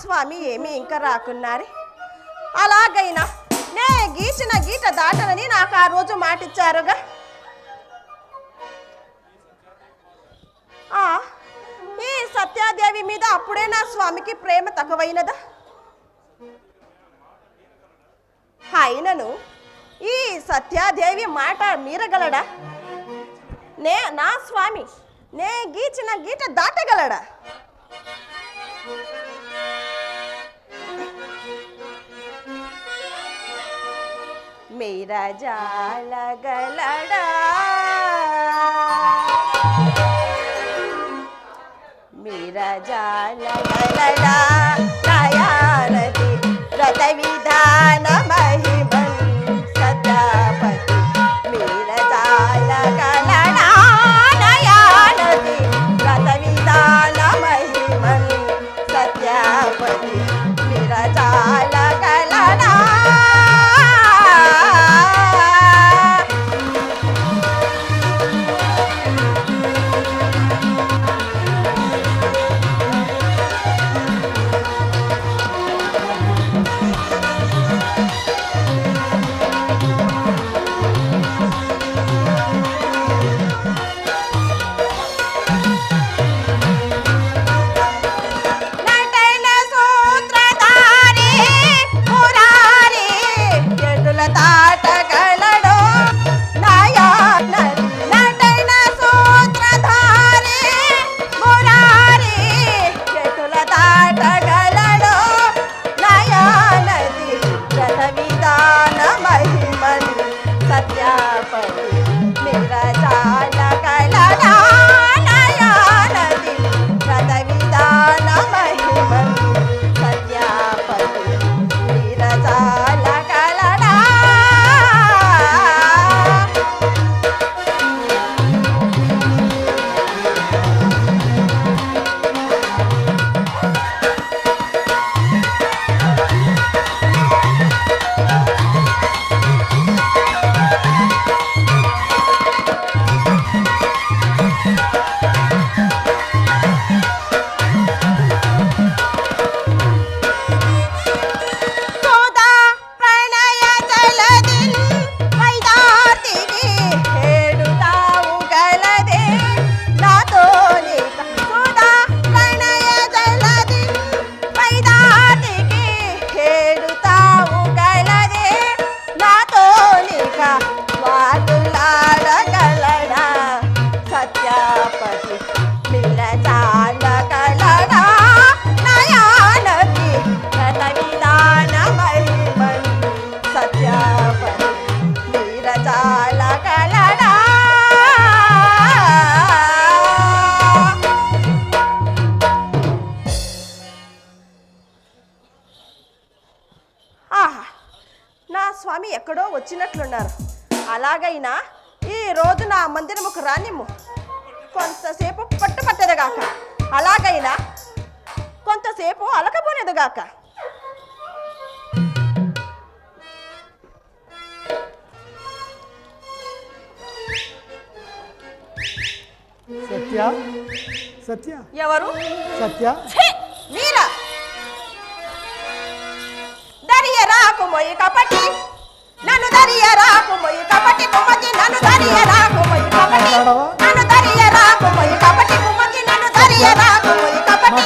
స్వామి ఏమీ ఇంకా రాకున్నారే. అలాగైనా నే గీచిన గీత దాటనని నాకు ఆ రోజు మాటిచ్చారుగా. ఈ సత్యాదేవి మీద అప్పుడే నా స్వామికి ప్రేమ తక్కువైనదా? అయినను ఈ సత్యాదేవి మాట మీరగలడా? నా స్వామి నే గీచిన గీత దాటగలడా? मेरा जाल गलड़ा मेरा जाल गलड़ा दयानति व्रत विधान महिमन सत्यापति मेरा जाल गलड़ा दयानति व्रत विधान महिमन सत्यापति मेरा जाल गलड़ा లాలగలడా ఆహా, నా స్వామి ఎక్కడో వచ్చినట్లున్నారు. అలాగైనా ఈ రోజు నా మందిరముకు రానిమ్ము, కొంతసేపు పట్టుపట్టేదిగాక, అలాగైనా కొంతసేపు అలకపోనేదిగాక. సత్య సత్య ఎవరు? సత్య మీరా? దరియరాకు మొయ్యి కపటి, నన్ను దరియరాకు మొయ్యి కపటి కుమతి, నన్ను దరియరాకు మొయ్యి కపటి, నన్ను దరియరాకు మొయ్యి కపటి కుమతి, నన్ను దరియరాకు మొయ్యి కపటి.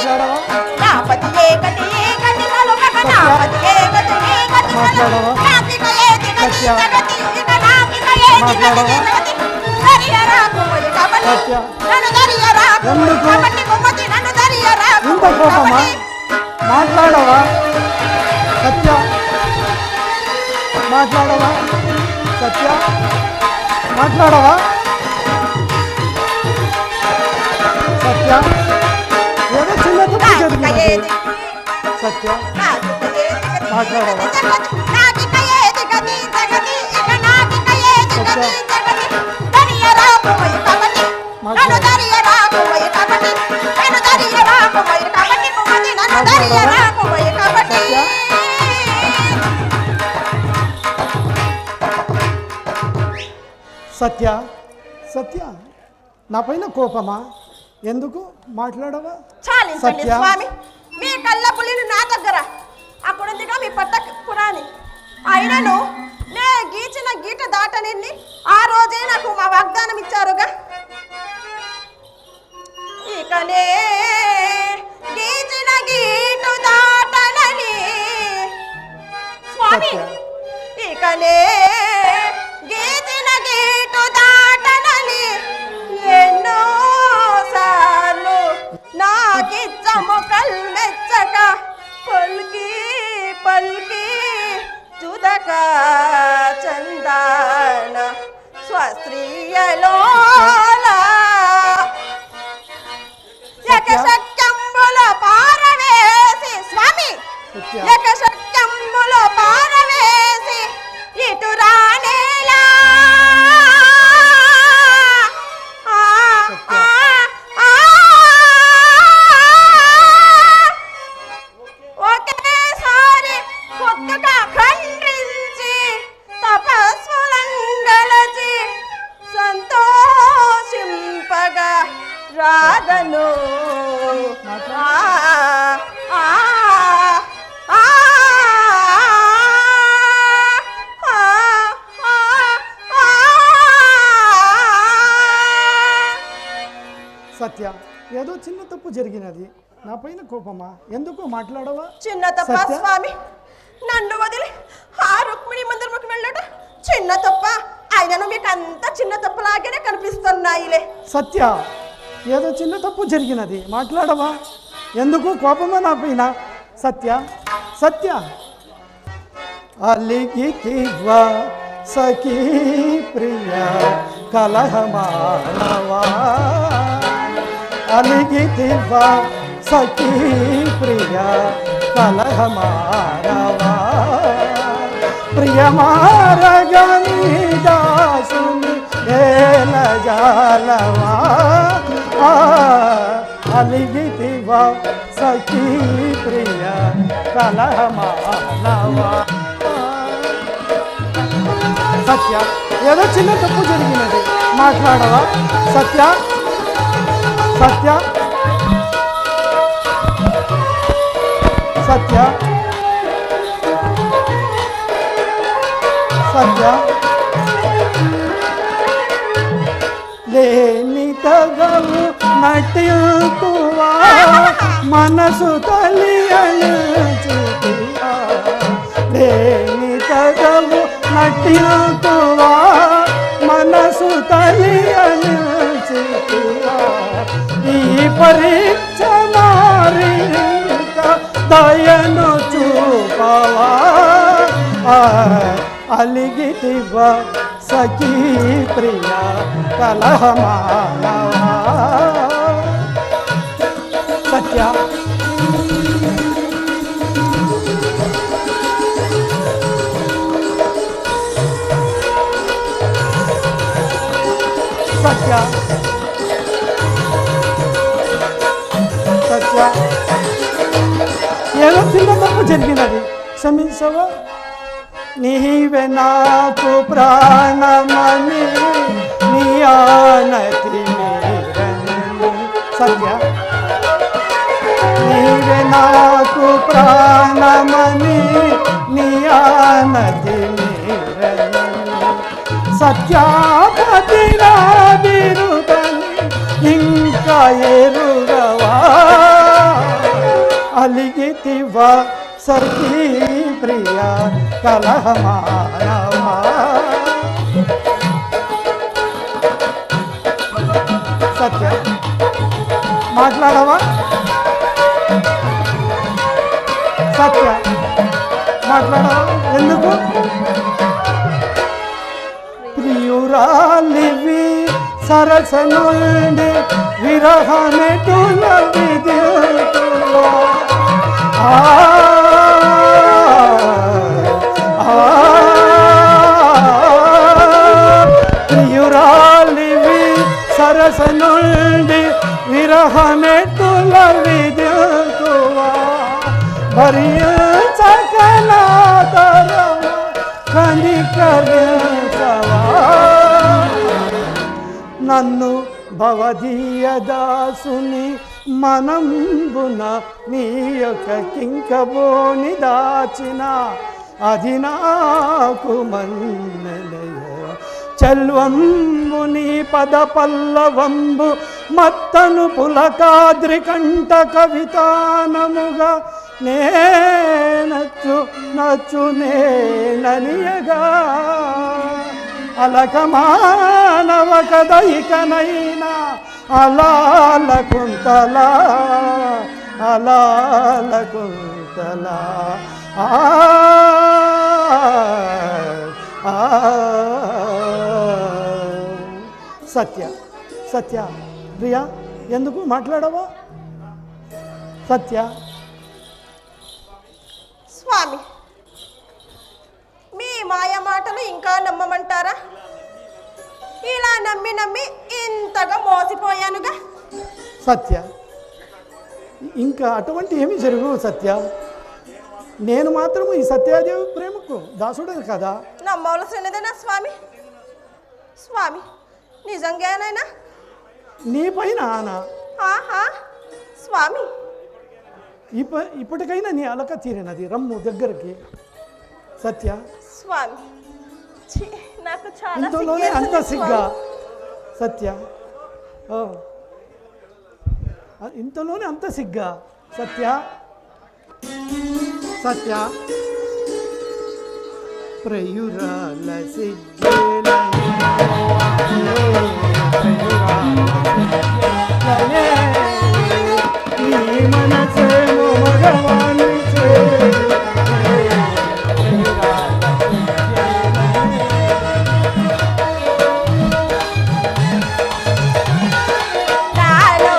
నాపతి ఏకటి ఏకటి నలుగక, నాపతి ఏకటి ఏకటి నలుగక, నాకిక ఏది గతి జగతి, ఇక నాకిక ఏది గతి జగతి. దరియరాకు మొయ్యి కపటి, నన్ను దరియరాకు మొయ్యి కపటి కుమతి, నన్ను దరియరాకు మొయ్యి కపటి. మాట్లాడవా సత్య? మాట్లాడవా సత్య? మాట్లాడవా సత్య? ఏదో చిన్న తప్పు జరిగింది సత్య. మాట్లాడవా సత్య సత్య నా పైన కోపమా? ఎందుకు మాట్లాడవా? చాలించండి స్వామి, మీ కళ్ళ పులిని నా దగ్గర, అక్కడుందిగా మీ పట్ట పురాణి. అయినను నే గీచిన గీట దాటనిన్ని ఆ రోజే నాకు మా వాగ్దానం ఇచ్చారుగా. ఇకనే గీచిన గీటు దాటనని స్వామి, ఇకనే గీచిన గీటు దాటనని ఎన్నో సార్లు నాకిచ్చము కల్మెచ్చక పల్కి పల్కి చుదక చందాన స్వస్త్రీయలోలా యకశక్యంబులో పారవేసి స్వామి, యకశక్యంబులో పారవేసి ఇటు రానేలా ఒకేసారి కొత్తగా ఖండించి తపస్సులంగలచి సంతోషింపగా రాధను. సత్య ఏదో చిన్న తప్పు జరిగినది, నా పైన కోపమా? ఎందుకు మాట్లాడవా? చిన్న తప్ప స్వామి, నన్ను వదిలి ఆ రుక్మిణి మందిరముకు వెళ్ళట చిన్న తప్ప? ఆయనను మీకు అంత చిన్న తప్పులాగానే కనిపిస్తున్నాయిలే. సత్య ఏదో చిన్న తప్పు జరిగినది, మాట్లాడవా? ఎందుకు కోపమా నా పైన? సత్య సత్య అలిగితివా సఖీ ప్రియ కలహమానవా, అలిగితివా సఖీ ప్రియ కలహమానవా, ప్రియమారగని దాసుని ఏల జాలవా, అలిగితివా సఖీ ప్రియ కలహమానవా. సత్య ఏదో చిన్న తప్పు జరిగినది, మాట్లాడవా? సత్య సత్య సత్య సత్య లేని తగవు నటిల్తువా మనసు తెలియనుచువా, లేని తగవు నటిల్తువా మనసు తెలియనుచువా, ఈ పరీక్ష మారి దయను చూపవా, అలిగితివా సఖీ ప్రియ కలహమానవా సత్య సత్య సత్య ఏదో చిన్న తప్పు జరిగినది క్షమించవా నీవే నాకు ప్రాణమని నీ ఆనతి మీరని సత్య నీవే నాకు ప్రాణమని నీ ఆనతి మీరని సత్యాపతి నా బిరుదని ఇంకా ఎరుగవా అలిగితివా సఖీ ప్రియ కలహమానవా సత్య మాట్లాడవా సత్య మాట్లాడవా ఎందుకు ప్రియురాలివి సరస నుండి విరహమెటుల విద్యుతులో ప్రియురాలివి సరస నుండి విరహమెటుల విద్యుతువా భరించకనాదరమ కనికరించవా నన్ను భవదీయ దాసుని మనంబున నీ యొక్క కింకబోని దాచిన అది నాకు మన్నెలయ చల్వంబు నీ పద పల్లవంబు మత్తను పులకాద్రి కంఠ కవితానముగా నేనచ్చు నచ్చు నేననియగా అలకమానవ కదయికనైనా అలాల కుంతల అలాల కుంతల సత్య సత్య ప్రియా ఎందుకు మాట్లాడవా సత్య స్వామి మీ మాయ మాటలు ఇంకా నమ్మమంటారా? ఇలా నమ్మి నమ్మి ఇంతగా మోసిపోయానుగా. సత్య ఇంకా అటువంటి ఏమి జరుగు సత్య నేను మాత్రము ఈ సత్యాదేవి ప్రేమకు దాసుడే కదా నమ్మవలసినదేనా స్వామి? స్వామి నిజంగానైనా నీ పైన ఆనా స్వామి ఇప్పటికైనా నీ అలక తీరినది రమ్ము దగ్గరికి సత్య స్వామి నాకు చాలా ఇంతలోనే అంత సిగ్గా సత్య ఇంతలోనే అంత సిగ్గా సత్య సత్య ప్రయురాల సిగ్గే మనసే భగవాన్ నాడు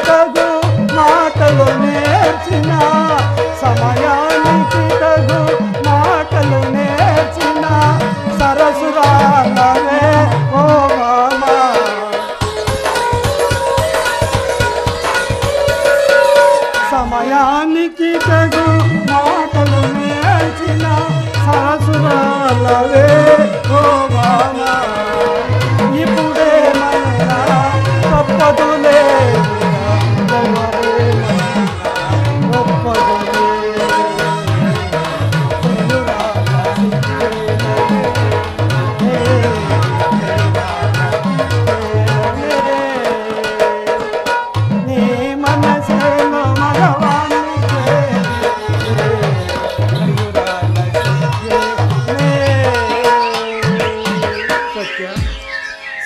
తగు మాటలు నేర్చిన సమయానికి తగు మాటలు నేర్చిన సరసురాలవే ఓ మామా సమయానికి తగు మాటలు నేర్చిన సరసురాలవే ఓ మామా ఇప్పుడే మన తప్పదులే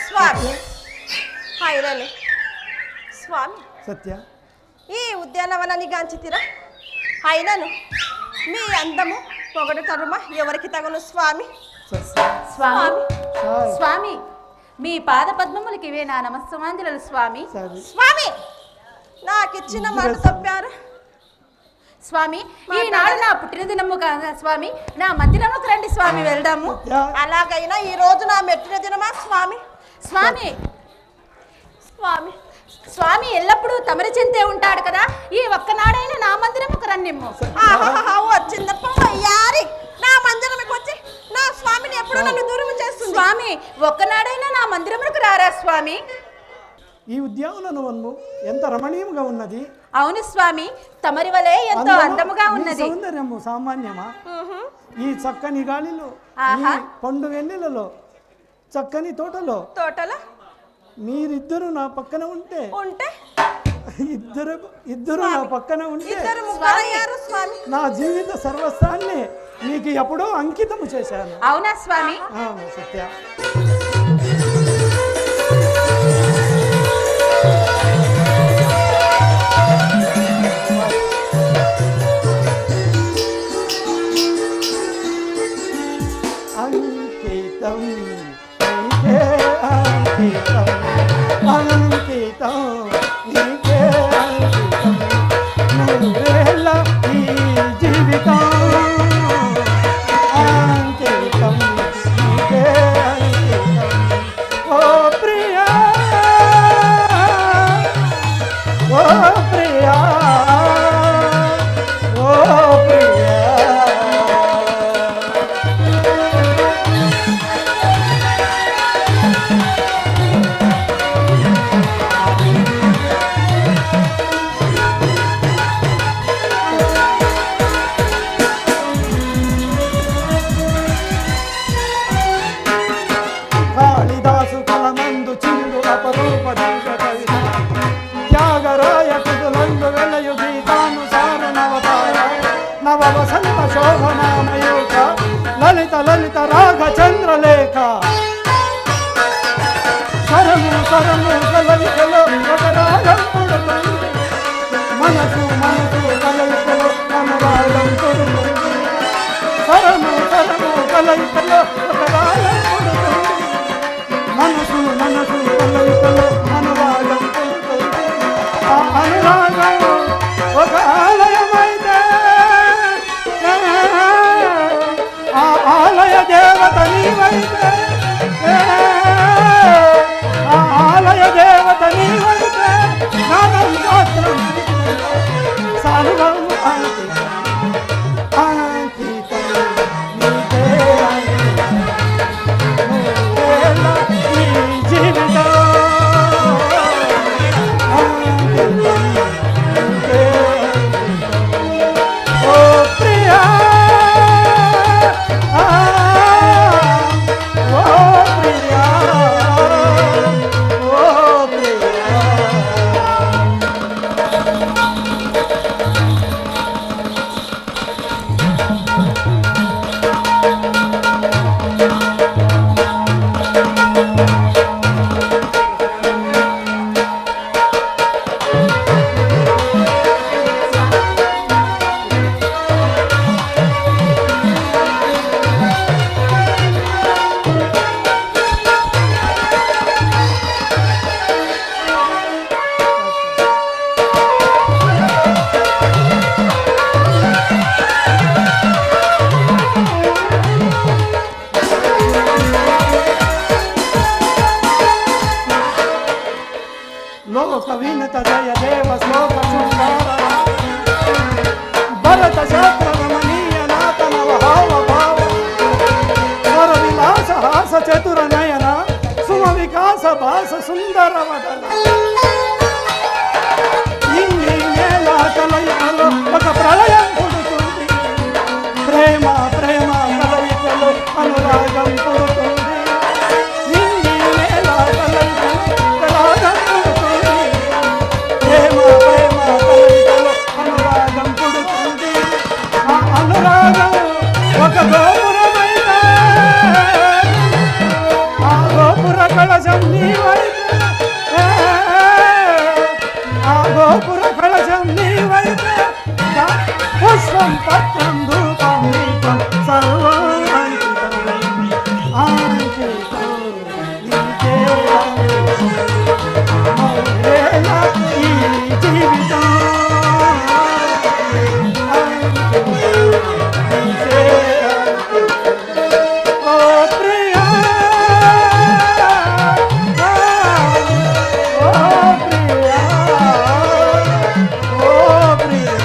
స్వామి హాయిరాలు స్వామి సత్య ఈ ఉద్యానవనాన్ని గాంచితిరా అయినను మీ అందము పొగడు తరుమ ఎవరికి తగను స్వామి స్వామి హాయ్. స్వామి మీ పాద పద్మములకి ఇవే నా నమస్సమాంజలు స్వామి సరే స్వామి నాకిచ్చిన మాట తప్పారు స్వామి ఈనాడు నా పుట్టినదినము కాదా స్వామి నా మందిరముకు రండి స్వామి వెళ్దాము అలాగైనా ఈ రోజు నా మెట్టిన దినమా స్వామి స్వామి స్వామి స్వామి ఎల్లప్పుడూ తమరి చెంతే ఉంటాడు కదా ఈ ఒక్కనాడైనా నా మందిరముకు రన్నిమ్ము ఆహాహా, వచ్చిందప్ప వయ్యారి నా మందిరముకి వచ్చి నా స్వామిని ఎప్పుడు నన్ను దూరం చేస్తుంది స్వామి ఒక్కనాడైనా నా మందిరముకు రారా స్వామి ఈ ఉద్యానవనము ఎంత రమణీయంగా ఉన్నది అవును స్వామి తమరి వలె ఎంతో అందముగా ఈ ఉన్నది సౌందర్యము సామాన్యమా ఈ చక్కని గాలిలో ఆహా. ఈ పండు వెన్నెలలో చక్కని తోటలో తోటల మీరిద్దరు నా పక్కన ఉంటే ఉంటే ఇద్దరు నా పక్కన ఉంటే ఇద్దరు ముగ్గురయ్యారు స్వామి నా జీవిత సర్వస్వాన్ని మీకు ఎప్పుడో అంకితము చేశాను అవునా స్వామి సత్య అంకితం నీకే అంకితం అంకితం నీకే అంకితం నువ్వేళ ఈ జీవితం అంకితం నీకే అంకితం ఓ ప్రియా ఓ ప్రియా ఓ ప్రియా కాళిదాసు కలమందు చిందు అపరూప దీప కవిత త్యాగరాయ కుదులందు వెలయు గీతానుసార నవతార నవ వసంత శోభనామయూక లలిత లలిత రాగ చంద్రలేఖ సరము సరము కలయికలో ఒక రాగం పుడుతుంది మనసు మనసు కలయికలో అనురాగం పుడుతుంది సరము సరము కలయికలో ఒక రాగం పుడుతుంది మనసు మనసు కలయికలో అనురాగం పుడుతుంది ఆ అనురాగం ఒక ఆలయమైతే ఆ ఆలయ దేవత నీవైతే ఆ ఆలయ దేవత నీవైతే నాదం శాస్త్రం సానుభవం అంకితం అంకితం నీకే అంకితం నువ్వేళ ఈ జీవితం లోక వినుత జయ దేవ శ్లోక సుందర భరత శాస్త్ర రమణీయ నాతన భావ భావ స్వర విలాస హాస చతుర నయన సుమ వికాస భాస సుందర వదన ఇంగి నేల కలయికలో ఒక ప్రళయం పుడుతుంది ప్రేమ ప్రేమ కలయికలో అనురాగం పుడుతుంది ఇంగి నేల కలయికలో రాగం పుడుతుంది ప్రేమ ప్రేమ కలయికలో అనురాగం పుడుతుంది ఆ అనురాగం ఒక గోపురమైతే ఆ గోపుర కళశం నీవైతే ఆ గోపుర కళశం నీవైతే పుష్పం పత్రం ధూపం దీపం సర్వం అంకితం అంకితం నీకే మౌరేల ఈ జీవితం అంకితం నీకే ఓ ప్రియా ఓ ప్రియా ఓ ప్రియా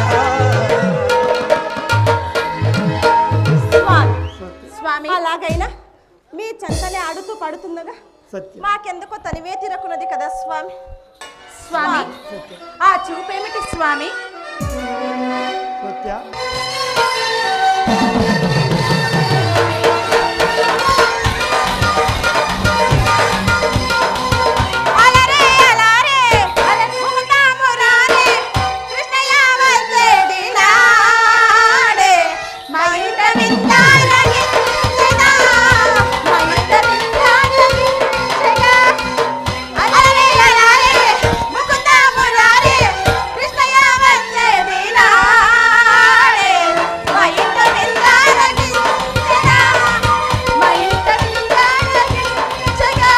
స్వామి అలాగైనా మీ చెంతనే ఆడుతూ పడుతుండగా సత్యం మాకెందుకో తనివే తిరకున్నది కదా స్వామి. స్వామి సత్య ఆ చూపేమిటి స్వామి? సత్య అలరే అలరే ముహతామురారే కృష్ణయ్య వచ్చేది నాడే మా ఇంట విందారగించెగా మా ఇంట విందారగించెగా అలరే అలరే ముహతామురారే కృష్ణయ్య వచ్చేది నాడే మా ఇంట విందారగించెగా మా ఇంట విందారగించెగా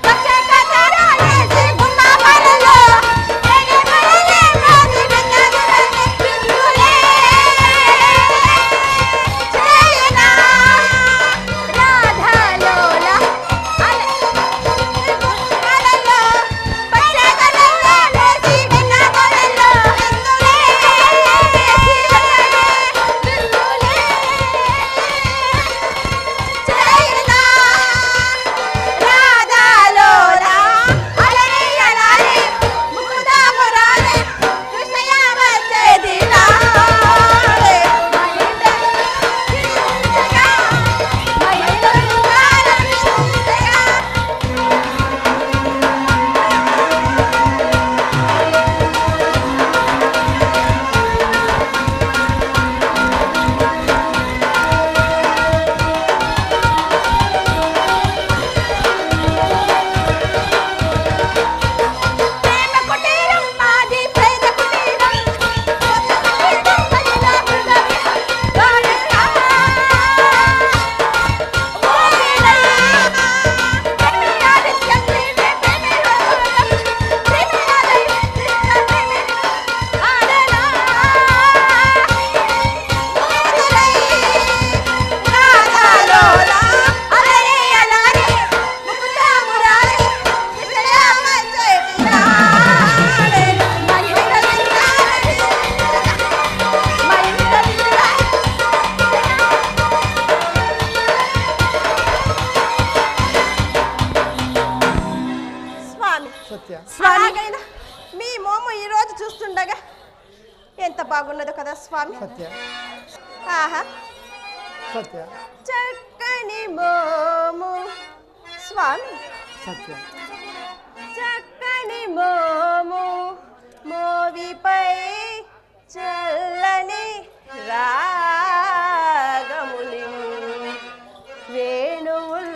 పచ్చ కథరాలేసి గుమ్మ పరలో ఏగే పరలే మోసి వెన్నెలనే బిందులే చేయనా రాధాలోల అలలో పచ్చ కథరాలేసి గుమ్మ పరలో బిందులే బిందులే చేయనా రాధాలోలా అలరే అలరే ముకుదామురారే కృష్ణయ్య వచ్చేది నాడే మా ఇంట విందుగా మా ఇంట విందారగించెగా ప్రేమ కుటీరం మాది ప్రేమ కుటీరం స్వామి సత్య అలాగైనా మీ మోము ఈ రోజు చూస్తుండగా ఎంత బాగున్నదో కదా స్వామి. సత్య ఆహా సత్య చక్కని మోము స్వామి సత్య చక్కని మోము మోవిపై చల్లని రాగములి వేణువుల్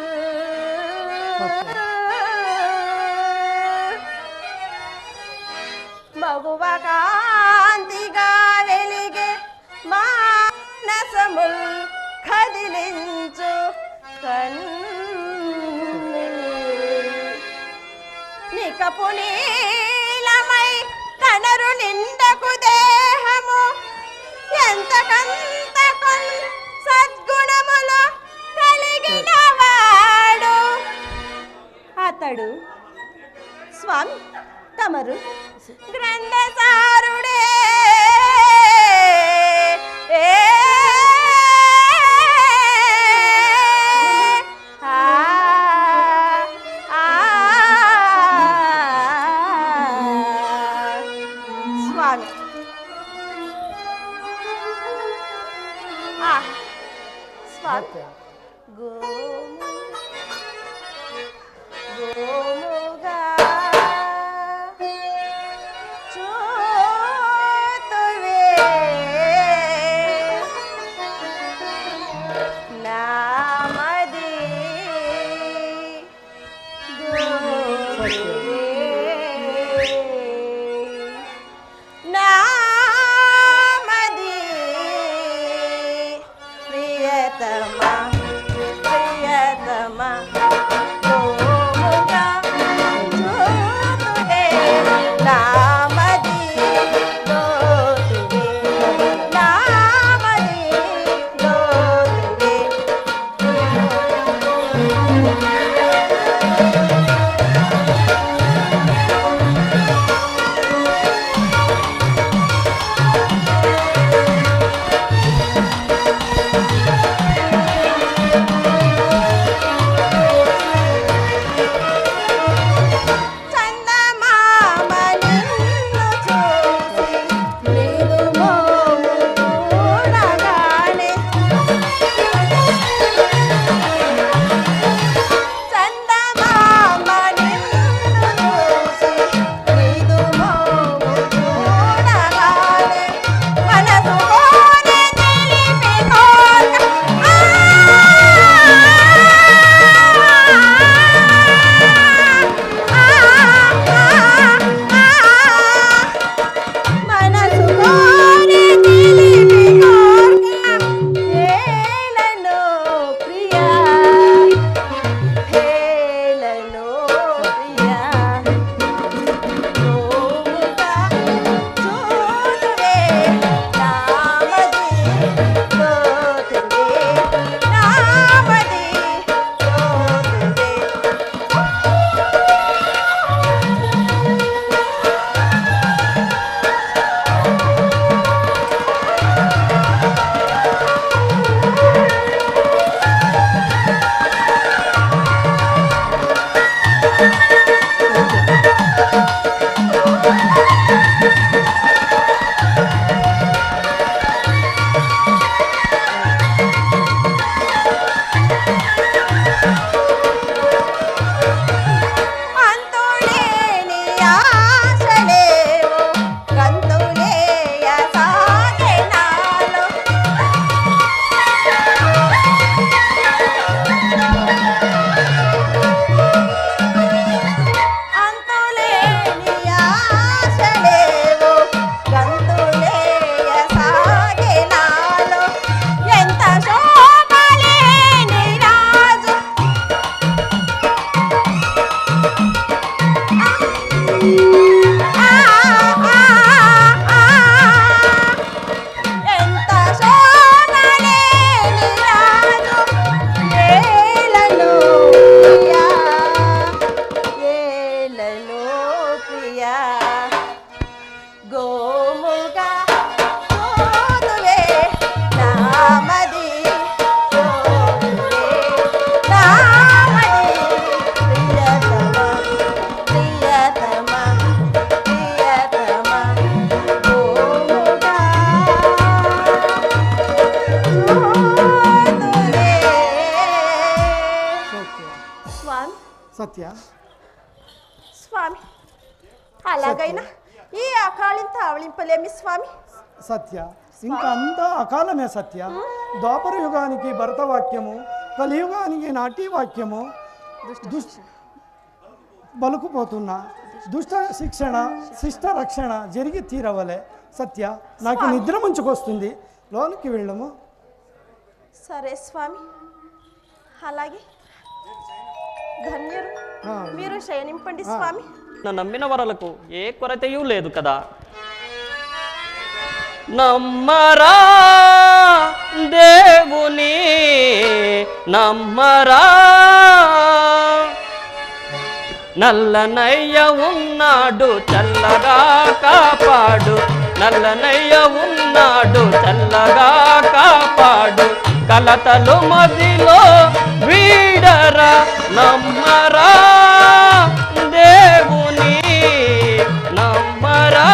మగువ కాంతిగా వెలిగే మానసముల్ కదిలించు రక్తపు నీలమై కనరు నిండకు దేహము ఎంతకంత సద్గుణములు కలిగిన వాడు అతడు స్వామి తమరు గ్రంథసారుడే స్వామి స్వామి గోముగా చూతువే నామది గోమువే నామది ప్రియతమా ప్రియతమా గోముగా చూతువే నామది గోతువే నామది గోతువే చందమామ నిన్ను చూసి నీదు మోము చూడగానే చందమామ నిన్ను చూసి నీదు మోము చూడగానే మనసులోనే తెలిపి కోక మనసులోనే తెలిపి కోక హేళనో ప్రియా హేళనో ప్రియా గోముగా చూతువే నామది గోతువే నామది గోతువే అంతులేని ఆశలేవో గంతులేయ సాగే నాలో అంతులేని ఆశలేవో గంతులేయ సాగే నాలో ఎంత శోభలేని రాజు ఎంత శోభలేని రాజు ఏలను ప్రియా ఏలను ప్రియా గోముగా చూతువే నామది గోతువే నామది ప్రియతమా ప్రియతమా ప్రియతమా గోముగా చూతువే స్వామి సత్య స్వామి అలాగైనా ఈ అకాళింత ఆవలింపలేమి స్వామి సత్య ఇంకా అంతా అకాలమే సత్య ద్వాపర యుగానికి భరత వాక్యము కలియుగానికి నాటి వాక్యము బలుకుపోతున్న దుష్ట శిక్షణ శిష్ట రక్షణ జరిగి తీరవలే సత్య నాకు నిద్ర ముంచుకొస్తుంది లోనికి వెళ్ళము సరే స్వామి అలాగే ధన్యులు మీరు శయనింపండి స్వామి నిన్ను నమ్మిన వరలకు ఏ కొరతయూ లేదు కదా. నమ్మరా దేవుని నమ్మరా, నల్లనయ్య ఉన్నాడు చల్లగా కాపాడు, నల్లనయ్య ఉన్నాడు చల్లగా కాపాడు, కలతలు మదిలో వీడరా నమ్మరా దేవుని నమ్మరా.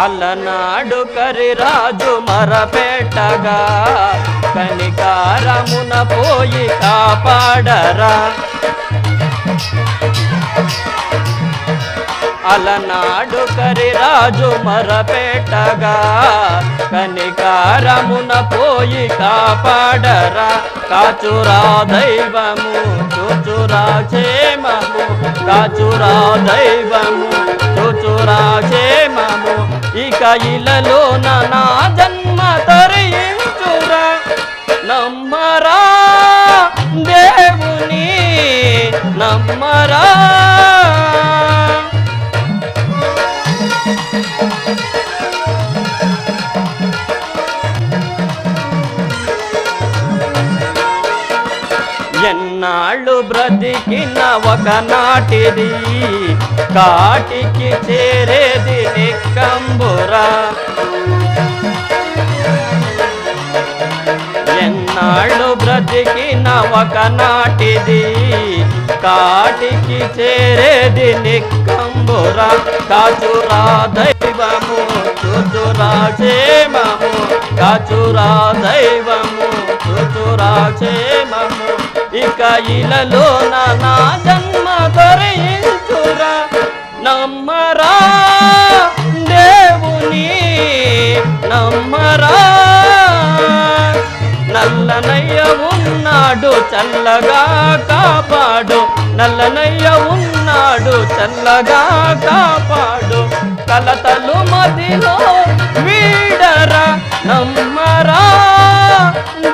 అలనాడు కరిరాజు మరపెట్టగా కనికారమున పోయి కాపాడరా, అలనాడు కరిరాజు మరపెట్టగా కనికారమున పోయి కాపాడరా, కాచురా దైవము చూచురా క్షేమము, కాచురా దైవము చూచురా క్షేమము, ఇక ఇలలో నా జన్మ తరించురా నమ్మరా దేవుని నమ్మరా. ఎన్నాళ్ళు బ్రతికిన ఒకనాటిది కాటికి చేరేది నిక్కంబురా, ఎన్నాళ్ళు బ్రతికిన ఒకనాటిది కాటికి చేరేది నిక్కంబురా, కాచురా దైవము చూచురా క్షేమము, కాచురా దైవము చూచురా క్షేమము, ఇక ఇలలో నా జన్మ తరించురా నమ్మరా దేవుని నమ్మరా. నల్లనయ్య ఉన్నాడు చల్లగా కాపాడు, నల్లనయ్య ఉన్నాడు చల్లగా కాపాడు, కలతలు మదిలో వీడరా నమ్మరా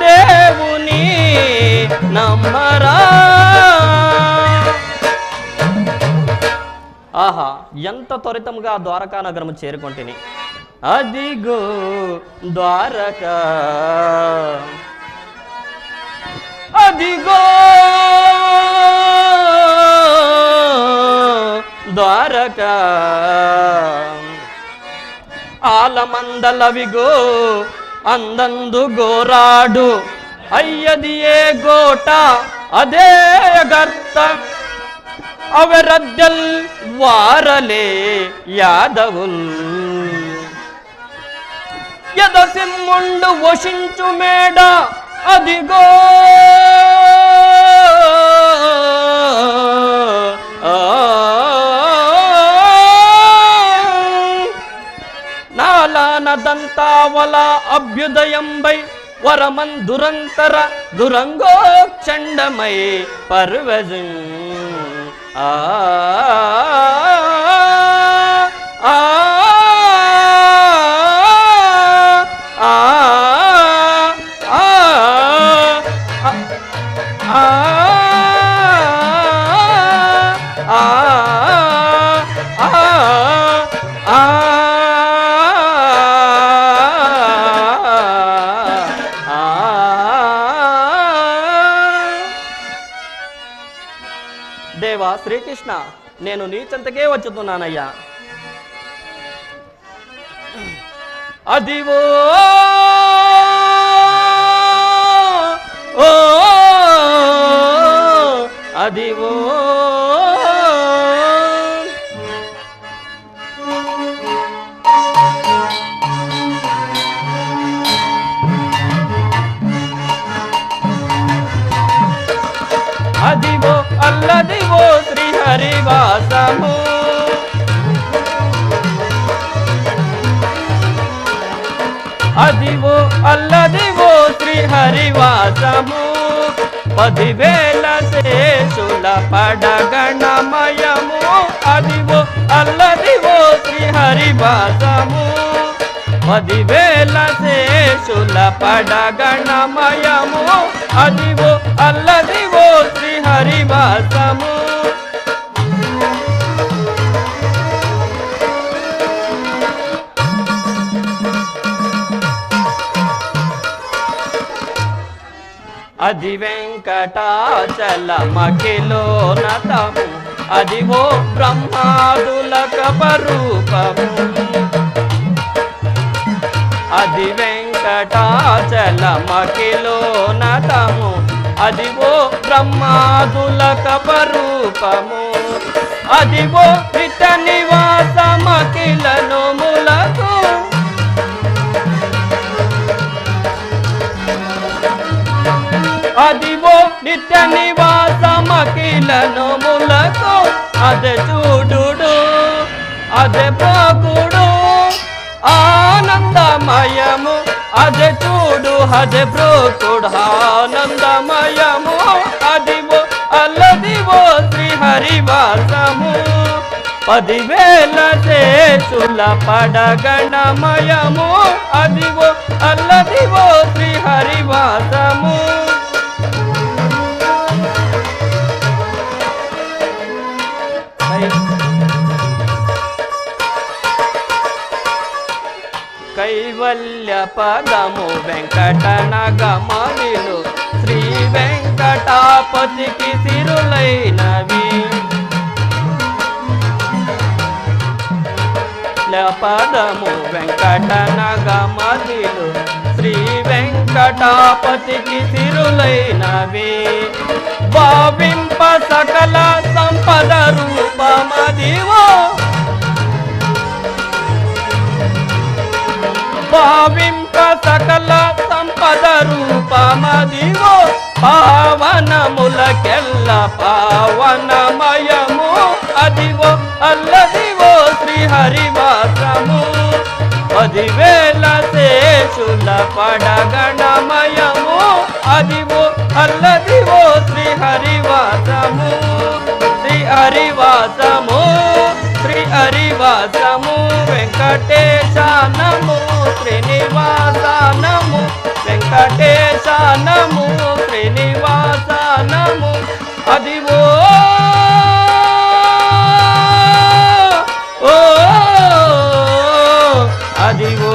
దేవుని నమ్మరా. ఆహా, ఎంత త్వరితంగా ద్వారకా నగరము చేరుకొంటిని. అదిగో ద్వారకా, అదిగో ద్వారకా, ఆలమందలవిగో అందందు గోరాడు, అయ్యది ఏ గోట అదే గర్త, అవరద్దల్ వారలే యాదవుల్, యదసింహుండు వశించు మేడ అదిగో నాలానదంతావల అభ్యుదయంబై వరమందురంతర దురంగోక్షండమై పర్వజం ఆ ఆ దేవా శ్రీకృష్ణ, నేను నీ చెంతకే వచ్చుతున్నానయ్యా. అదివో ఓ అదివో అదివో అల్లదివో శ్రీహరివాసము, అదివో అల్లదివో శ్రీహరివాసము, 10,000 శేషుల పడగణమయము, అదివో అల్లదివో శ్రీహరివాసము. 10,000 శేషుల పడగణమయము అదివో అల్లదివో శ్రీహరివాసము. అది వెంకటాచలమఖిలోనతము అదివో బ్రహ్మాదులకపరూపము. అది వెంకటాచలమఖిలోనతము అదివో బ్రహ్మాదులకపరూపము. అదివో నిత్య నివాసమఖిలనోములకు అదివో నిత్య నివాసమఖిలనోములకు. అదే చూడు అదే బ్రోకుడు ఆనందమయము. అదే చూడు అదే బ్రోకుడు ఆనందమయము. అదివో అల్లదివో శ్రీహరివాసము. 10,000 శేషుల పడగణమయము అదివో అల్లదివో శ్రీహరివాసము. కైవల్య పదము వెంకటనగమవిలు శ్రీ వెంకటాపతికి సిరులైనవి. పదము వెంకటనగమవిలు శ్రీ వెంకటాపతికి సిరులైనవి. భావింప సకల సంపద రూపమదివో భావింప సకల సంపద రూపమదివో. పావనములకెల్ల పావనమయము అదివో అల్లదివో శ్రీహరివాసము. 10,000 శేషుల పడగణమయము అదివో అల్లదివో శ్రీహరివాసము. శ్రీహరివాసము శ్రీహరివాసము వెంకటేశానము శ్రీనివాసానము వెంకటేశానము శ్రీనివాసానము. అదివో ఓ అదివో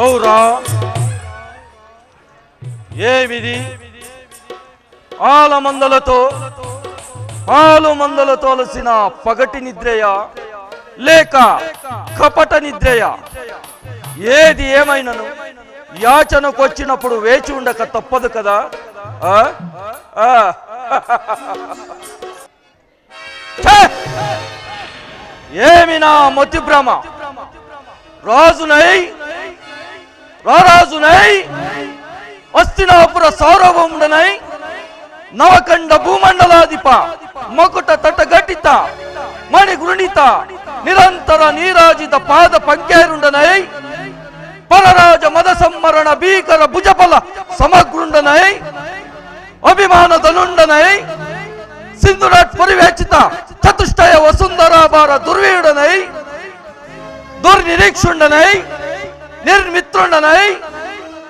ఔరా ఏమిది? ఆలు మందలతో అలసిన పగటి నిద్రయా లేక కపట నిద్రయా? ఏది ఏమైనను యాచనకు వచ్చినప్పుడు వేచి ఉండక తప్పదు కదా. ఏమి నా మతి భ్రమ? రారాజునై హస్తినాపుర సౌరభముడనై నవకండ భూమండలాధిప మకుట తటగటిత మణిగృణిత నిరంతర నీరాజిత పాద పంకేరుండనై పరరాజ మద సంమరణ భీకర భుజబల సమగ్రుండనై అభిమాన ధనుండనై సింధురాట్ పరివేచిత చతుష్టయ వసుంధరాభార దుర్వీయుడనై దుర్నిరీక్షుండనై నిర్మిత్రుండనై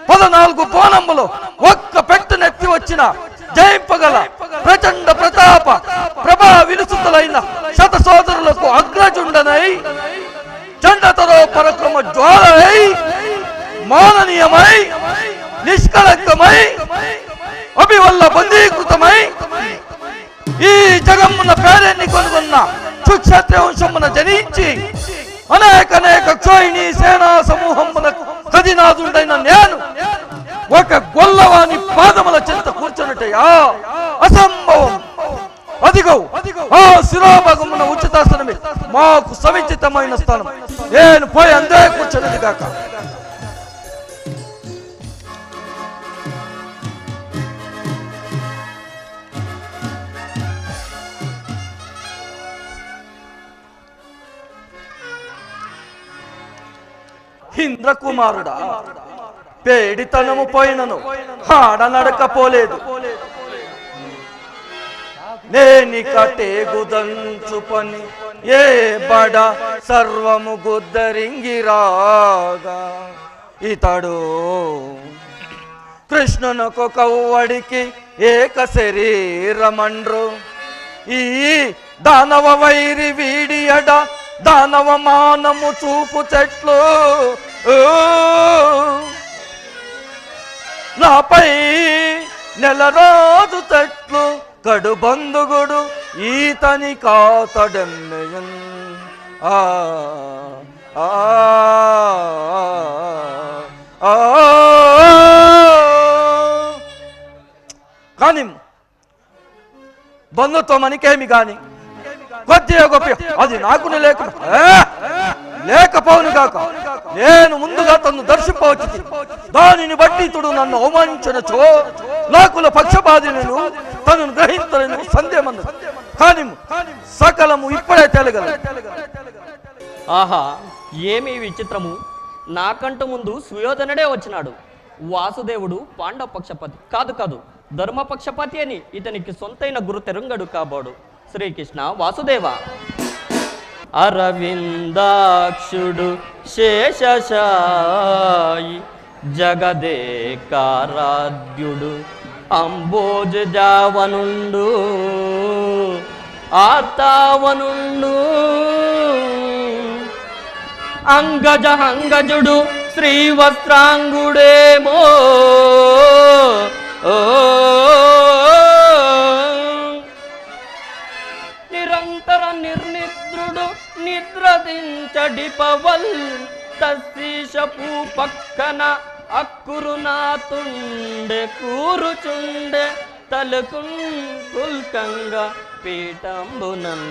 14 బోనములు ఒక్క పెట్టునెత్తి వచ్చిన జయింపగల ప్రచండ ప్రతాప ప్రభా విలుసుతులైన శత సోదరులకు అగ్రజుండనై చండతరో పరక్రమ జ్వాలై మాననీయమై నిష్కళంకమై అభివల్ల బందీకృతమై ఈ జగమ్మున పేరెన్ని కొనుగొన్న సుక్షత్రియ వంశమున జనించి అనేక క్షోహిణి సేనా సమూహములకు కదినాథుడైన నేను ఒక గొల్లవాని పాదముల చెంత కూర్చున్నట్టయా? అసంభవం. అదిగో ఆ శిరోభాగమున ఉచితాసనమే మాకు సముచితమైన స్థానం. నేను పోయి అందే కూర్చున్నది కాక. ఇంద్రకుమారుడా, పేడితనము పోయినను ఆడనడకపోలేదు. నేనికటేగుదంచు పని ఏ బడ సర్వము గుద్దరింగిరాగా ఇతడు కృష్ణునకు కవ్వడికి ఏక శరీరమండ్రు. ఈ దానవ వైరి వీడియడ దానవ మానము చూపు చెట్లు నాపై నెల రోజు చెట్లు కడు బంధుగుడు ఈతని కాతడెమ్మెయన్. కానీ బంధుత్వం అనికేమి గాని కొద్దిగా గొప్ప అది నాకు లేకపోను కాక నేను ముందుగా తను దర్శింపవచ్చు. దానిని బట్టి ఇతడు నన్ను అవమానించినచో నాకుల పక్షపాతిను తను గ్రహించలేను సందేహం. కానీ సకలము ఇప్పుడే తెలగలదు. ఆహా, ఏమి విచిత్రము! నాకంటూ ముందు సుయోధనుడే వచ్చినాడు. వాసుదేవుడు పాండవ పక్షపాతి కాదు ధర్మపక్షపాతి అని ఇతనికి సొంతైన గురు తెరంగడు కాబోడు. శ్రీకృష్ణ వాసుదేవ. అరవిందాక్షుడు శేషశాయి జగదేకారాధ్యుడు అంబోజావనుండు ఆర్తావనుండు అంగజుడు శ్రీవస్త్రాంగుడేమో నిరంతర నిర్నిద్రుడు నిద్రదించడిపవల్ తశీషపు పక్కన అక్కురునాతుండే కూరుచుండే తలుకున్ పుల్కంగా పీఠంబునన్.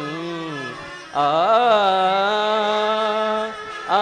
ఆ ఆ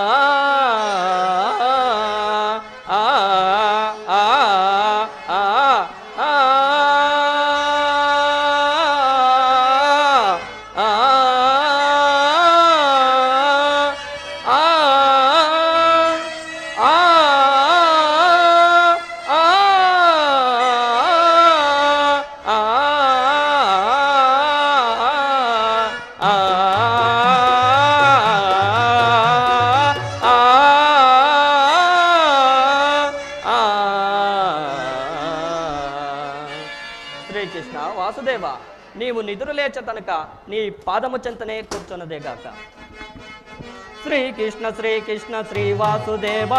శ్రీకృష్ణ వాసుదేవ, నీవు నిదురు లేచ తనక నీ పాదము చెంతనే కూర్చున్నదేగాక. శ్రీకృష్ణ శ్రీకృష్ణ శ్రీ వాసుదేవ,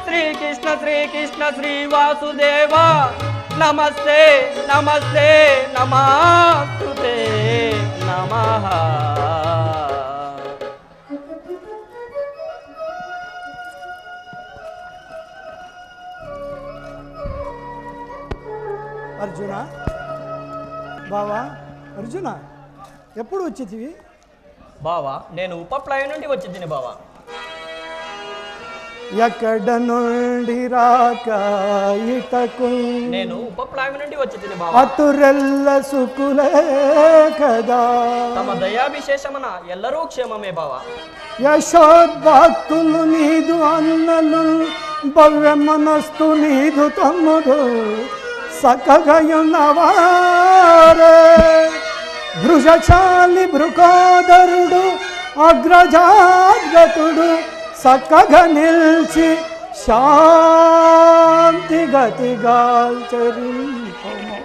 శ్రీకృష్ణ శ్రీకృష్ణ శ్రీ వాసుదేవ, నమస్తే నమస్తే నమస్తే నమః. అర్జున బావా, అర్జున ఎప్పుడు వచ్చేటివి? బావా, నేను ఉపప్లయం నుండి వచ్చింది బావా. ఎక్కడ నుండి రాక ఇటకు నేను ఉపప్లయం నుండి వచ్చింది బావా. అతురెల్ల సుకులే కదా, తమ దయాభిశేషమన ఎల్లరూ క్షేమమే బావా. యశోద్భక్తులు నీదు అన్నలు, భవ్య మనస్తు నీదు తమ్ముడు సకగయున్నవారే. భృజశాలి భృకోదరుడు అగ్రజాగ్రతుడు సక్కగా నిల్చి శాంతి గతిగా చరింపము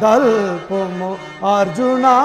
దల్పము అర్జునా.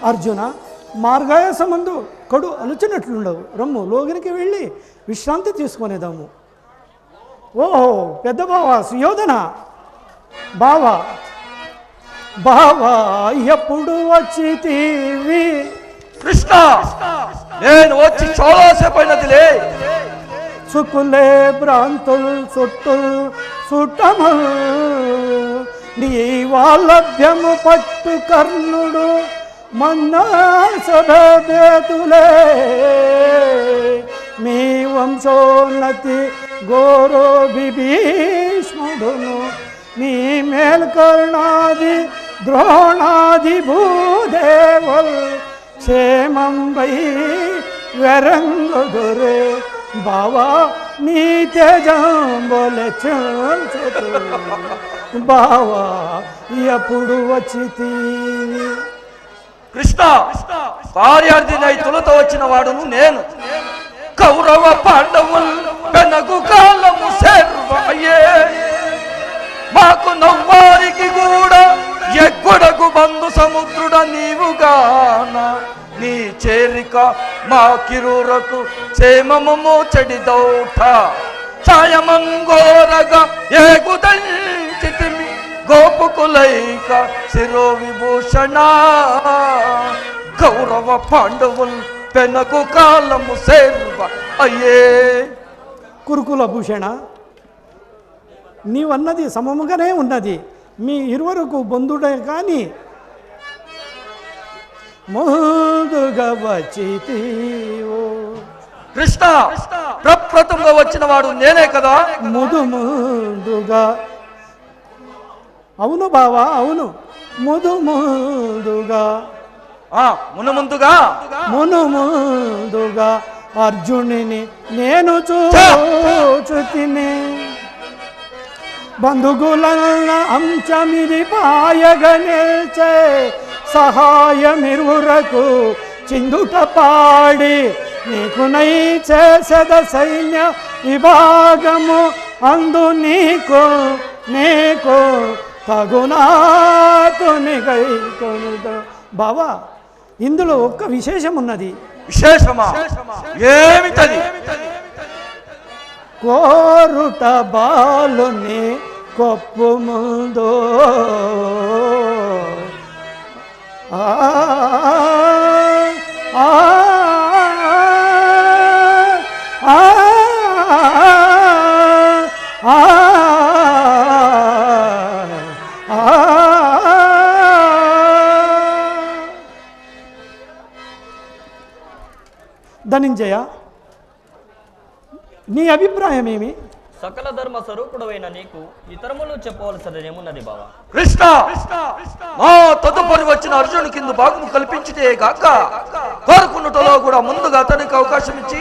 అర్జున, మార్గాయాసమందు కడు అలుచినట్లుండవు. రమ్ము లోగినికి వెళ్ళి విశ్రాంతి తీసుకునేదాము. ఓహో పెద్ద బావా సుయోధన, బావా ఎప్పుడు వచ్చి తీవి కృష్ణ నేను వచ్చి చాలాసేపైనదిలే. సుకులే భ్రాంతుల్ చుట్టుల్ సుట్టముల్ నీ వాలభ్యము పట్టు కర్ణుడు మన్నాసభేతులే మీ వంశోన్నతి గోరో విభీష్ముడును మీ మేల్కర్ణాది ద్రోణాది భూదేవుల్ క్షేమం వై వెరంగుదురే బావా నీ తేజంబోలే చంచు బావా ఎప్పుడు వచ్చితి. కృష్ణ కార్యార్థి నైతులతో వచ్చిన వాడును నేను. కౌరవ పాండవుల్ పెనగు కాలము సేర్వయే మాకు నవ్వారికి కూడా ఎగ్గొడగు బంధు సముద్రుడ నీవుగాన నీ చేరిక మా కిరూరకు క్షేమము చెడిదౌట ఛాయమంగోరగా ఏగుదంచితిమి గోపుకులైక శిరో విభూషణ కౌరవ పాండవుల్ పెనకు కాలము సేర్వ అయ్యే. కురుకుల భూషణ, నీవన్నది సమముగానే ఉన్నది. మీ ఇరువరకు బంధుడే కానీ ముందుగా వచ్చితివో. కృష్ణ ప్రప్రథంగా వచ్చిన వాడు నేనే కదా. ముందుగా అవును బావా, అవును. ముందుగా ముందుగా అర్జునుని నేను చూచుతిని బంధుగులన్న అంశమిది పాయగా నిల్చే సహాయమిరువురకు చిందుట పాడి నీకు నై చేసద సైన్య విభాగము అందు నీకు తగునాతుని గైకొనుట. బావా, ఇందులో ఒక్క విశేషం ఉన్నది. విశేషమా? ఏమిటది? కోరుట బాలుని కొప్పు ముందు ధనంజయ, నీ అభిప్రాయం ఏమి? సకల ధర్మ స్వరూపుడైన నీకు ఇతరములు చెప్పవలసినదేమున్నది బావా. కృష్ణ మా తదుపరి వచ్చిన అర్జును కింద భాగము కల్పించితే గాక కోరుకున్నటలో కూడా ముందుగా అతనికి అవకాశం ఇచ్చి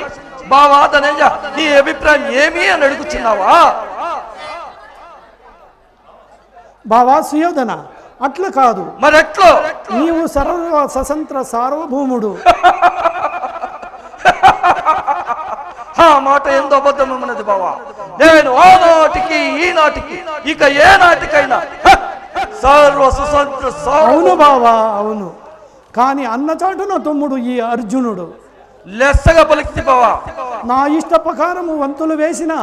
బావా ధనంజ నీ అభిప్రాయం ఏమి అని అడుగుచున్నావా? బావా సుయోధన, అట్లా కాదు. మరెట్లో? నీవు సర్వ స్వతంత్ర సార్వభౌముడు. ఆ మాట ఎంతో అబద్ధమున్నది బావా. నేను ఆనాటికి ఈనాటికి ఇక ఏ నాటికైనా సర్వ సుతంత్ర. అవును బావా, అవును. కానీ అన్నచాటున తమ్ముడు ఈ అర్జునుడు లెస్సగా పలికింది బావా. నా ఇష్ట ప్రకారము వంతులు వేసిన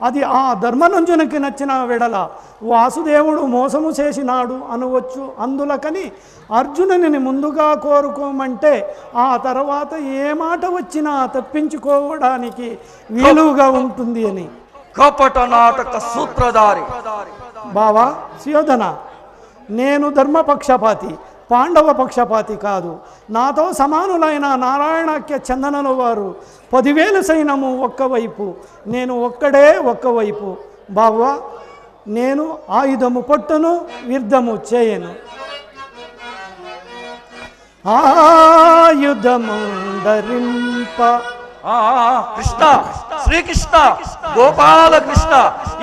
అది ఆ ధర్మనంజునికి నచ్చిన వెడల వాసుదేవుడు మోసము చేసినాడు అనవచ్చు. అందులకని అర్జునుని ముందుగా కోరుకోమంటే ఆ తర్వాత ఏ మాట వచ్చినా తప్పించుకోవడానికి వీలుగా ఉంటుంది అని. కపట నాటక సూత్రధారి బావా సుయోధన, నేను ధర్మపక్షపాతి, పాండవ పక్షపాతి కాదు. నాతో సమానులైన నారాయణాఖ్య చందనల వారు 10,000 సైన్యము ఒక్కవైపు, నేను ఒక్కడే ఒక్కవైపు. బావా, నేను ఆయుధము పట్టును, యుద్ధము చేయను. ఆయుధము ధరింప. కృష్ణ, శ్రీకృష్ణ, గోపాలకృష్ణ,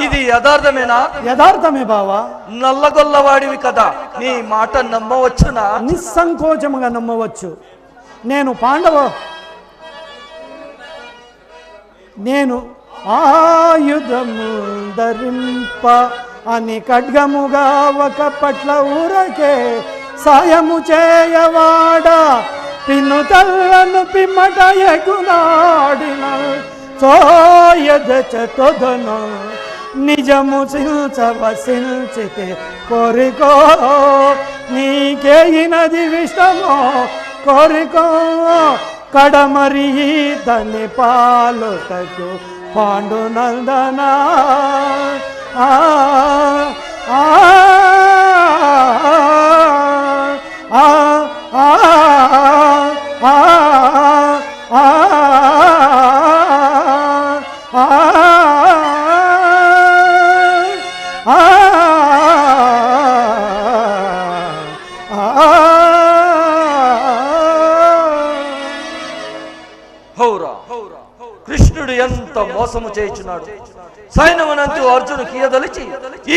ఇది యథార్థమేనా? యథార్థమే బావా. నల్లగొల్లవాడివి కదా, నీ మాట నమ్మవచ్చునా? నిస్సంకోచముగా నమ్మవచ్చు. నేను ఆయుధము ధరింప అని ఖడ్గముగా ఒక పట్ల ఊరకే సాయము చేయవాడా పిన్ను తల్లను పిమ్మట ఎగునాడిన సోయదొదను నిజము సించవసించితే కోరికో నీకేయినది విషమో కోరికో కడమరి దని పాలుటకు పాండునందన ఆ ఆ ఆ ఆ ఆ ఆ హౌరా కృష్ణుడు ఎంత మోసము చేయుచున్నాడు. సైన్యమనంతు అర్జును కీయదలిచి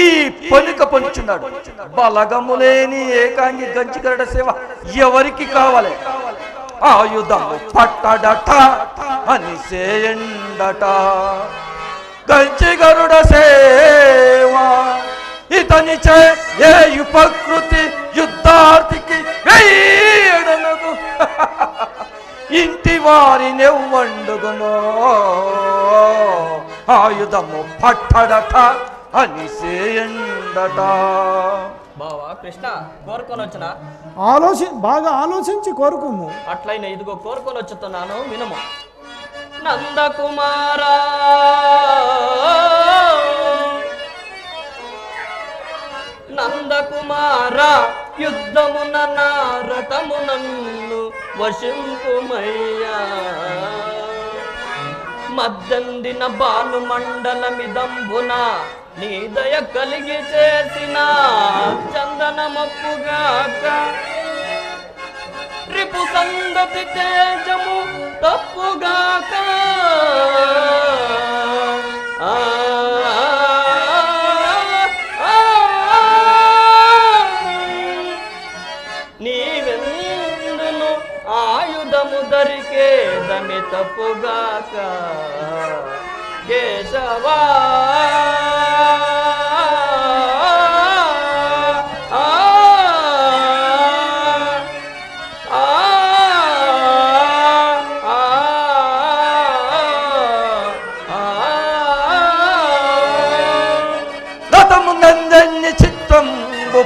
ఈ పనిక పొంచున్నాడు. బలగములేని ఏకాంగి గంచిగరడ సేవ ఎవరికి కావాలి? ఆయుధము పట్టడట అని సేయండట. గంచిగరుడ సేవ ఇతని చే ఏ ఉపకృతి యుద్ధార్థికి వేయడనదు. ఇంటి వారిని వండుగునో ఆయుధము పట్టడట అని సేయండట. బావా కృష్ణ కోరుకొని వచ్చిన బాగా ఆలోచించి కోరుకోము. అట్లయినా ఇదిగో కోరుకొని వచ్చుతున్నాను వినుము. నందకుమారా నందకుమారా యుద్ధమున నారతము నన్ను వశింపుమయ్యా. మద్దందిన బాలు మండలమిదంబున నీ దయ కలిగి చేసిన చందనమప్పుగాక రిపు సంగతి తేజము తప్పుగాక. నీవెందును ఆయుధము దరికే దమి తప్పుగాక కేశవా.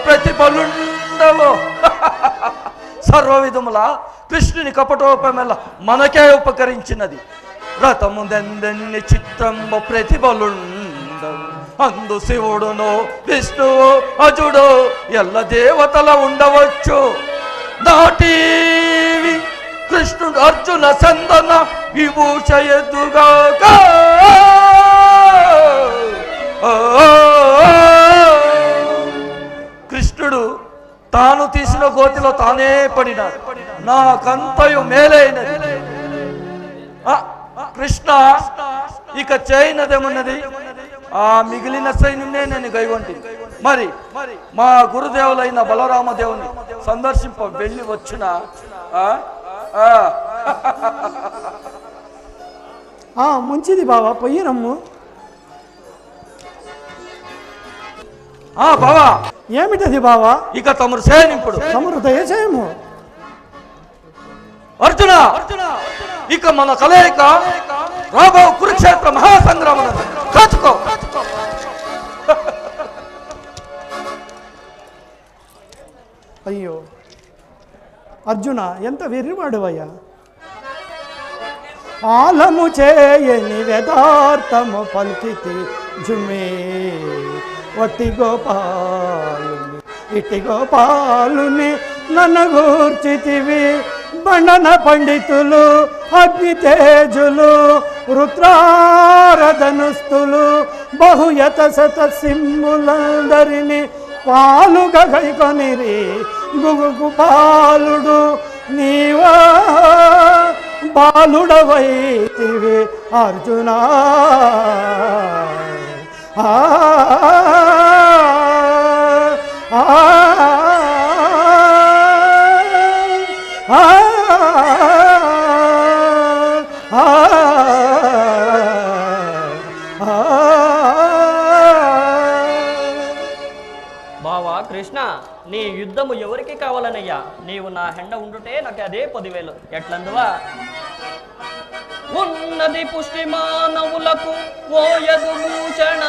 ప్రతిఫలుండవు. సర్వ విధముల కృష్ణుని కపటోపమెల్ల మనకే ఉపకరించినది. రథముందెందెన్ని చిత్రంబు ప్రతిఫలుండవు. అందు శివుడును విష్ణువు అజుడు ఎల్ల దేవతల ఉండవచ్చు. నాటీవి కృష్ణుడు అర్జున సందన విభూష ఎదుగాక. కృష్ణుడు తాను తీసిన గోతిలో తానే పడినాడు. నాకంతయు మేలైనది. కృష్ణ ఇక చేయనదేమున్నది? ఆ మిగిలిన సైన్యునే నేను గైగొంటి. మరి మా గురుదేవులైన బలరామదేవుని సందర్శింప వెళ్ళి వచ్చిన మంచిది బావా, పొయ్యిరమ్ము. బావా ఏమిటది బావా? ఇక తమరు సేనింపుడు. తమరు దయచేయము. అర్జున ఇక మన కలయిక రాబో కురుక్షేత్ర మహాసంగ్రామం కాచుకో. అయ్యో అర్జున, ఎంత వెర్రివాడువయ్యా. ఆలము చేయని వేదార్థము పలికితి జుమే వట్టి గోపాలుని ఇటి గోపాలుని నన్ను గూర్చితివి. బండన పండితులు అగ్ని తేజులు రుద్రారధనుస్తులు బహుయత శత సింహులందరిని పాలుగా గైకొనిరి. గుగు బాలుడు నీవా బాలుడవైతివి అర్జునా. బావా కృష్ణ, నీ యుద్ధము ఎవరికి కావాలనయ్యా? నీవు నా హెండ ఉండుటే నాకు అదే 10,000. ఎట్లందువా? ఉన్నది పుష్టి మానవులకు ఓయదు భూషణ,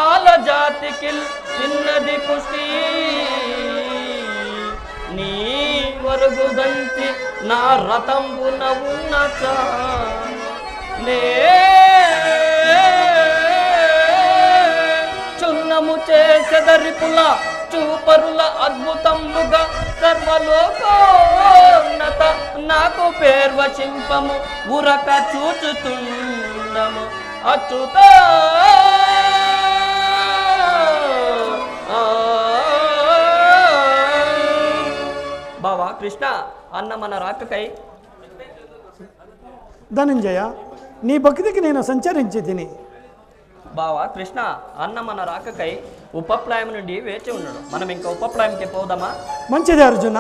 ఆల జాతికి చిన్నది పుష్టి నీ వరుగుదంచి నా రథంబున ఉన్నచ నే చున్నము చేసెదరిపుల చూపరుల అద్భుతంబుగా సర్వలోకోన్నత నాకు పేర్వశింపము ఉరక చూచుతుండము అచ్యుత బావా కృష్ణ అన్న మన రాకకై ధనంజయ నీ భక్తికి నేను సంచరించి తిని బావా కృష్ణ అన్న మన రాకకై ఉపప్లాయం నుండి వేచి ఉన్నాడు. మనం ఇంకా ఉపప్లాయంకి పోదామా? మంచిది అర్జున.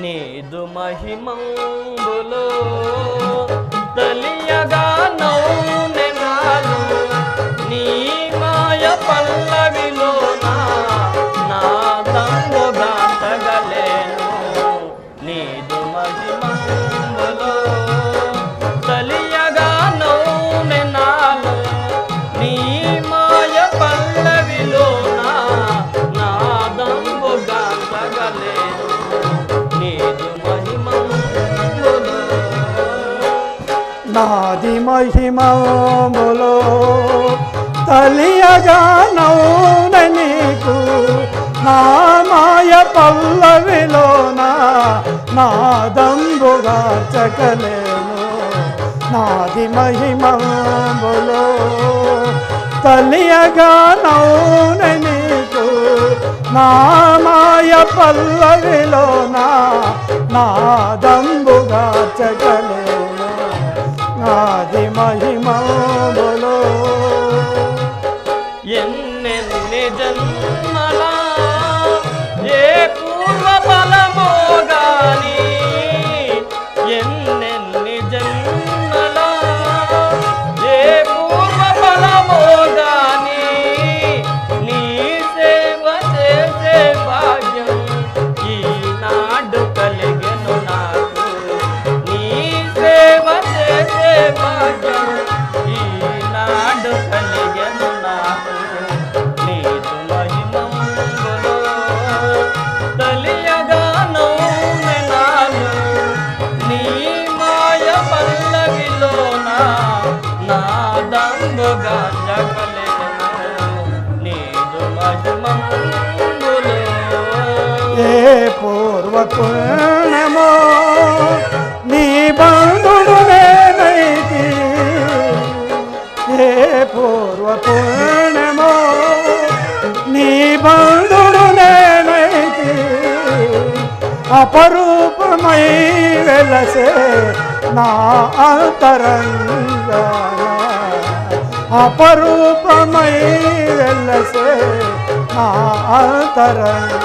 నీదు మహిమంబులో తెలియగా నౌనెనాలు నీ మాయ పల్లవిలో నా తంబుగా తగలేను. నీదు మహిమంబులో తెలియగా నౌనెనాలు నీ మాయ పల్లవిలో నా తంబుగా తగలేను. నాది మహిమములో తెలియగా నౌన నీకు నా మాయ పల్లవిలో నాదంబుగా చకలేను. నాది మహిమములో తెలియగా నౌన నీకు నా మాయ పల్లవిలో నాదంబుగా చకలేను. నాది మహిమములో ఎన్నెన్ని జన్మలా ఏ పూర్వ ఫలమో గాని ఎన్నెన్ని జన్మలా ఏ పూర్వ ఫలమో గాని నీ సేవ చేసే భాగ్యం ఈనాడు కలిగెను నాకు. నీ సేవ చేసే భాగ్యం ఈనాడు కలిగెను నాకు. నీదు మహిమంబులో తెలియగా నౌనెనాలు నీ మాయ పల్లవిలో నాదంబుగా జగలేను. నీదు మహిమంబులో ఏ పూర్వ పుణ్యమో నీ బంధుడు నేనైతి. ఏ పూర్వ పుణ్యమో నీ బంధుడు నేనైతి. అపరూపమై వెలసే నా అంతరంగా అపరూపమై వెలసే నా అంతరంగా.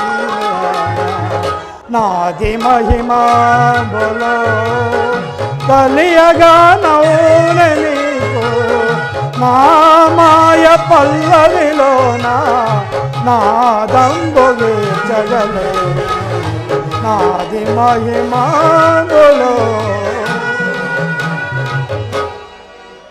నాది మహిమములో తెలియగా నౌన నీకు నా మాయ పల్లవిలో నాదంబుగా చగలే. నాది మహిమములో